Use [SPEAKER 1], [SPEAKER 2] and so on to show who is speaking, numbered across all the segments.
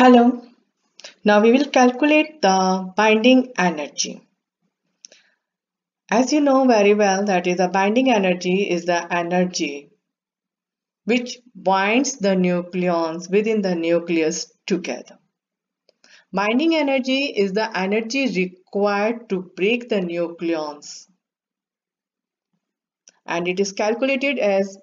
[SPEAKER 1] Hello. Now we will calculate the binding energy. As you know very well, that is the binding energy is the energy which binds the nucleons within the nucleus together. Binding energy is the energy required to break the nucleons, and it is calculated as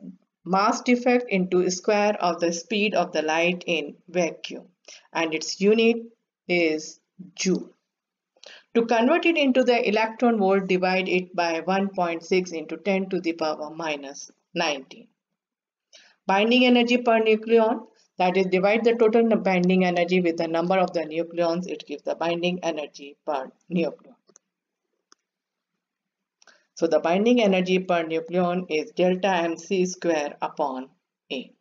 [SPEAKER 1] mass defect into square of the speed of the light in vacuum, and its unit is joule. To convert it into the electron volt, divide it by 1.6 into 10 to the power minus 19. Binding energy per nucleon, that is, divide the total binding energy with the number of the nucleons, it gives the binding energy per nucleon. So the binding energy per nucleon is delta mc square upon A.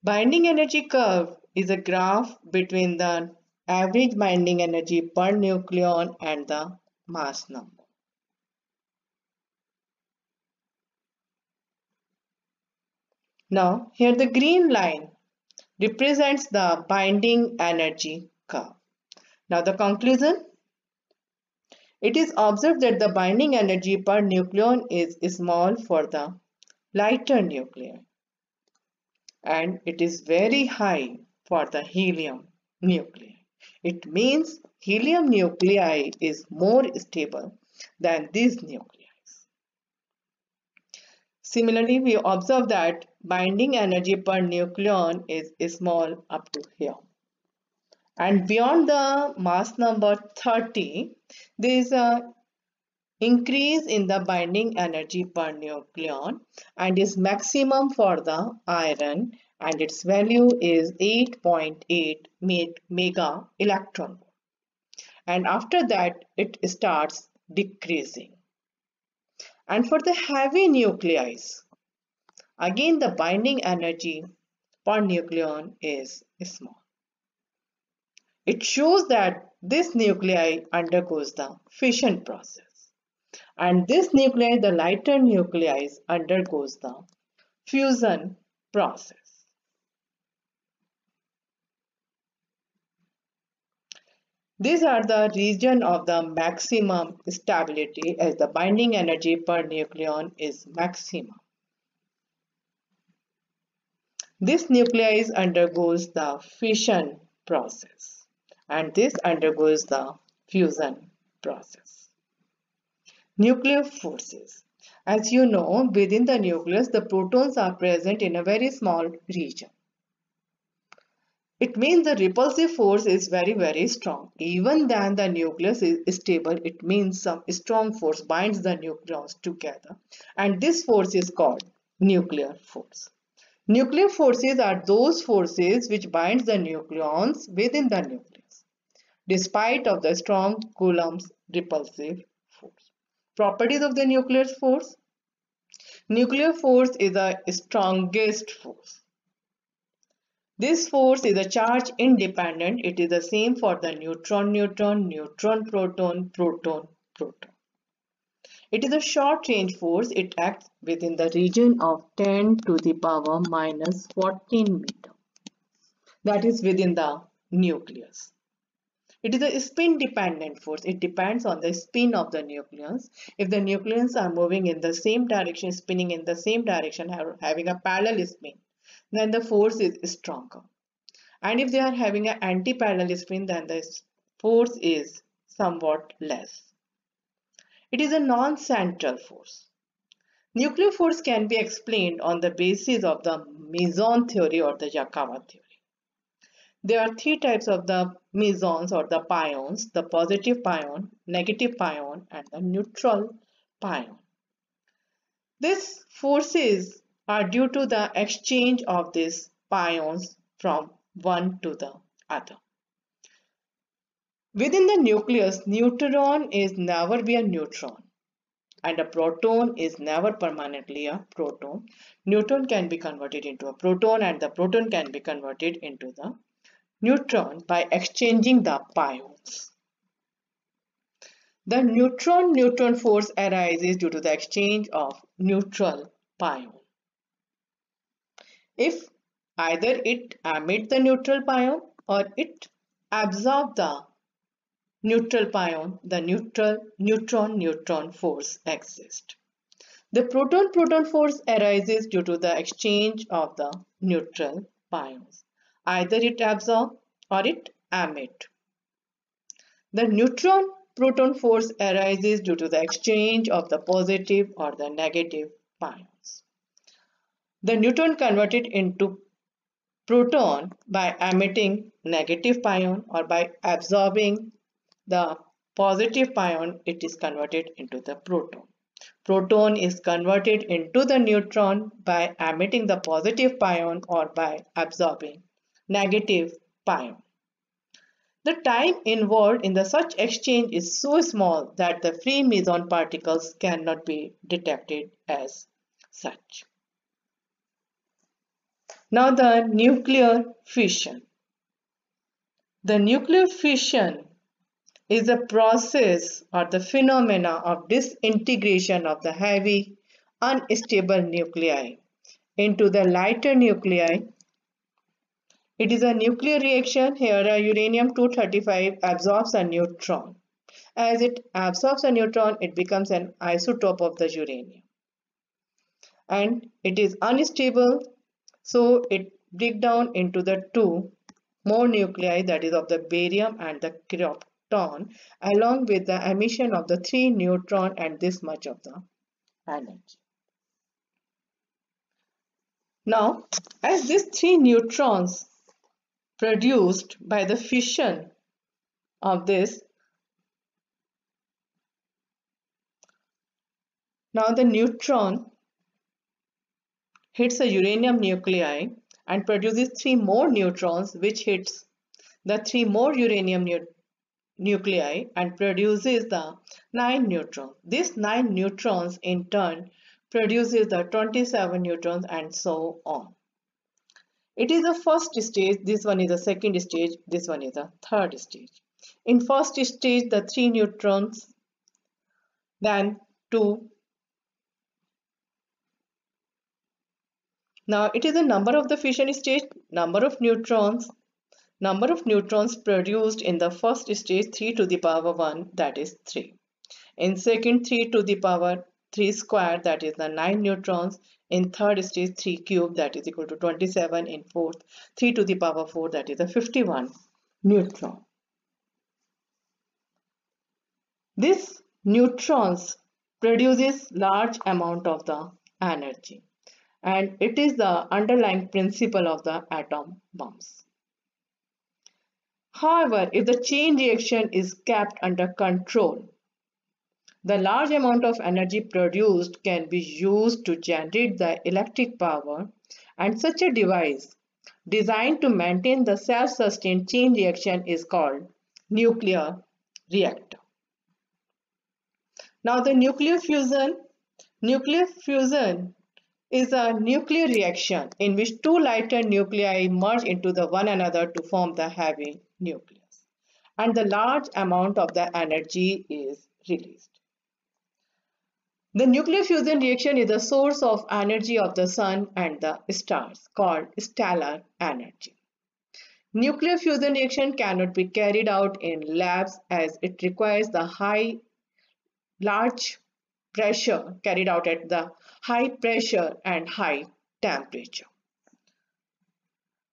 [SPEAKER 1] Binding energy curve is a graph between the average binding energy per nucleon and the mass number. Now, here the green line represents the binding energy curve. Now, the conclusion. It is observed that the binding energy per nucleon is small for the lighter nuclei, and it is very high for the helium nuclei. It means helium nuclei is more stable than these nuclei. Similarly, we observe that binding energy per nucleon is small up to here. And beyond the mass number 30, there is a increase in the binding energy per nucleon and is maximum for the iron, and its value is 8.8 mega electron volt. And after that it starts decreasing. And for the heavy nuclei, again the binding energy per nucleon is small. It shows that this nuclei undergoes the fission process, and this nuclei, the lighter nuclei, undergoes the fusion process. These are the region of the maximum stability as the binding energy per nucleon is maximum. This nuclei undergoes the fission process, and this undergoes the fusion process. Nuclear forces. As you know, within the nucleus, the protons are present in a very small region. It means the repulsive force is very strong. Even then the nucleus is stable, it means some strong force binds the nucleons together, and this force is called nuclear force. Nuclear forces are those forces which binds the nucleons within the nucleus, despite of the strong Coulomb's repulsive force. Properties of the nuclear force. Nuclear force is the strongest force. This force is a charge independent. It is the same for the neutron, neutron, neutron, proton, proton, proton. It is a short range force. It acts within the region of 10 to the power minus 14 meter. That is within the nucleus. It is a spin dependent force. It depends on the spin of the nucleus. If the nucleons are moving in the same direction, spinning in the same direction, having a parallel spin, then the force is stronger. And if they are having an anti-parallel spin, then the force is somewhat less. It is a non-central force. Nuclear force can be explained on the basis of the meson theory or the Yukawa theory. There are three types of the mesons or the pions: the positive pion, negative pion, and the neutral pion. These forces are due to the exchange of these pions from one to the other. Within the nucleus, neutron is never be a neutron, and a proton is never permanently a proton. Neutron can be converted into a proton, and the proton can be converted into the neutron by exchanging the pions. The neutron-neutron force arises due to the exchange of neutral pion. If Either it emits the neutral pion or it absorbs the neutral pion. The neutron-neutron force exists. The proton-proton force arises due to the exchange of the neutral pions. Either it absorbs or it emits. The neutron-proton force arises due to the exchange of the positive or the negative pions. The neutron converted into proton by emitting negative pion, or by absorbing the positive pion, it is converted into the proton. Proton is converted into the neutron by emitting the positive pion or by absorbing negative pion. The time involved in the such exchange is so small that the free meson particles cannot be detected as such. Now the nuclear fission. The nuclear fission is a process or the phenomena of disintegration of the heavy, unstable nuclei into the lighter nuclei. It is a nuclear reaction. Here a uranium-235 absorbs a neutron. As it absorbs a neutron, it becomes an isotope of the uranium. And it is unstable, so it breaks down into the two more nuclei, that is of the barium and the krypton, along with the emission of the 3 neutron and this much of the energy. Now, as these 3 neutrons produced by the fission of this, now the neutron hits a uranium nuclei and produces 3 more neutrons, which hits the 3 more uranium nuclei and produces the 9 neutrons. These 9 neutrons in turn produces the 27 neutrons and so on. It is the first stage, this one is the second stage, this one is the third stage. In first stage, the 3 neutrons, then 2. Now it is the number of the fission stage, number of neutrons produced in the first stage 3 to the power 1, that is 3. In second 3 to the power 3 square, that is the 9 neutrons. In third stage 3 cube, that is equal to 27. In fourth 3 to the power 4, that is the 51 neutron. This neutrons produces large amount of the energy, and it is the underlying principle of the atom bombs. However, if the chain reaction is kept under control, the large amount of energy produced can be used to generate the electric power, and such a device designed to maintain the self-sustained chain reaction is called nuclear reactor. Now the nuclear fusion is a nuclear reaction in which 2 lighter nuclei merge into the one another to form the heavy nucleus, and the large amount of the energy is released. The nuclear fusion reaction is the source of energy of the sun and the stars, called stellar energy. Nuclear fusion reaction cannot be carried out in labs as it requires the large pressure carried out at the high pressure and high temperature.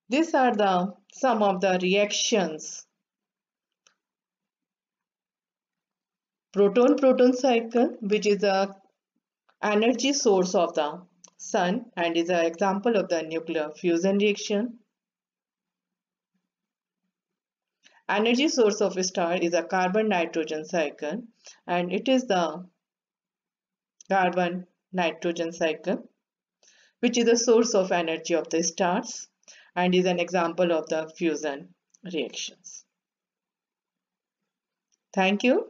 [SPEAKER 1] These are some of the reactions. Proton-proton cycle, which is the energy source of the sun and is an example of the nuclear fusion reaction. Energy source of a star is a carbon-nitrogen cycle, and it is the carbon-nitrogen cycle, which is the source of energy of the stars and is an example of the fusion reactions. Thank you.